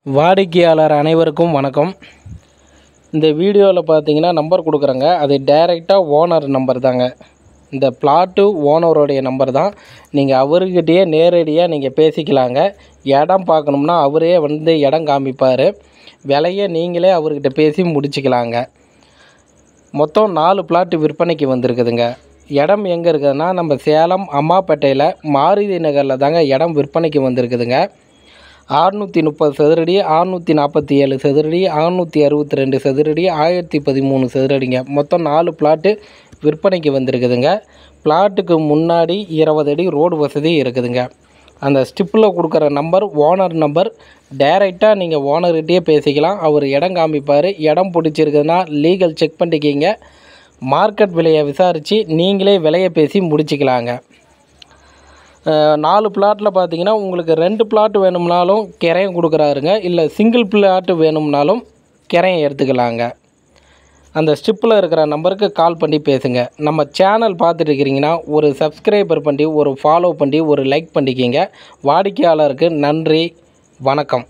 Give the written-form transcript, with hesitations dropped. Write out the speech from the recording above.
வாடிக்கையாளர் அனைவருக்கும் வணக்கம். இந்த வீடியோவில் பார்த்தீங்கன்னா நம்பர் கொடுக்குறேங்க. அது டைரெக்டாக ஓனர் நம்பர் தாங்க. இந்த பிளாட்டு ஓனருடைய நம்பர் தான். நீங்கள் அவர்கிட்டயே நேரடியாக நீங்கள் பேசிக்கலாங்க. இடம் பார்க்கணும்னா அவரே வந்து இடம் காமிப்பார். விலையை நீங்களே அவர்கிட்ட பேசி முடிச்சுக்கலாங்க. மொத்தம் 4 பிளாட்டு விற்பனைக்கு வந்திருக்குதுங்க. இடம் எங்கே இருக்குதுன்னா நம்ம சேலம் அம்மாப்பேட்டையில் மாருதி நகரில் தாங்க இடம் விற்பனைக்கு வந்திருக்குதுங்க. 630 சதுரடி, 647 சதுரடி, 662 சதுரடி, 1013 சதுரடிங்க. மொத்தம் 4 பிளாட்டு விற்பனைக்கு வந்திருக்குதுங்க. பிளாட்டுக்கு முன்னாடி 20 அடி ரோடு வசதி இருக்குதுங்க. அந்த ஸ்டிப்பில் கொடுக்குற நம்பர் ஓனர் நம்பர். டைரெக்டாக நீங்கள் ஓனர்கிட்டயே பேசிக்கலாம். அவர் இடம் காமிப்பார். இடம் பிடிச்சிருக்குதுன்னா லீகல் செக் பண்ணிக்கிங்க. மார்க்கெட் விலையை விசாரித்து நீங்களே விலையை பேசி முடிச்சிக்கலாங்க. 4 பிளாட்டில் பார்த்தீங்கன்னா உங்களுக்கு 2 பிளாட் வேணும்னாலும் கிரையம் கொடுக்குறாருங்க. இல்லை சிங்கிள் பிளாட்டு வேணும்னாலும் கிரையம் எடுத்துக்கலாங்க. அந்த ஸ்டிப்பில் இருக்கிற நம்பருக்கு கால் பண்ணி பேசுங்க. நம்ம சேனல் பார்த்துட்டு இருக்கிறீங்கன்னா ஒரு சப்ஸ்கிரைபர் பண்ணி, ஒரு ஃபாலோ பண்ணி, ஒரு லைக் பண்ணிக்கிங்க. வாடிக்கையாளருக்கு நன்றி, வணக்கம்.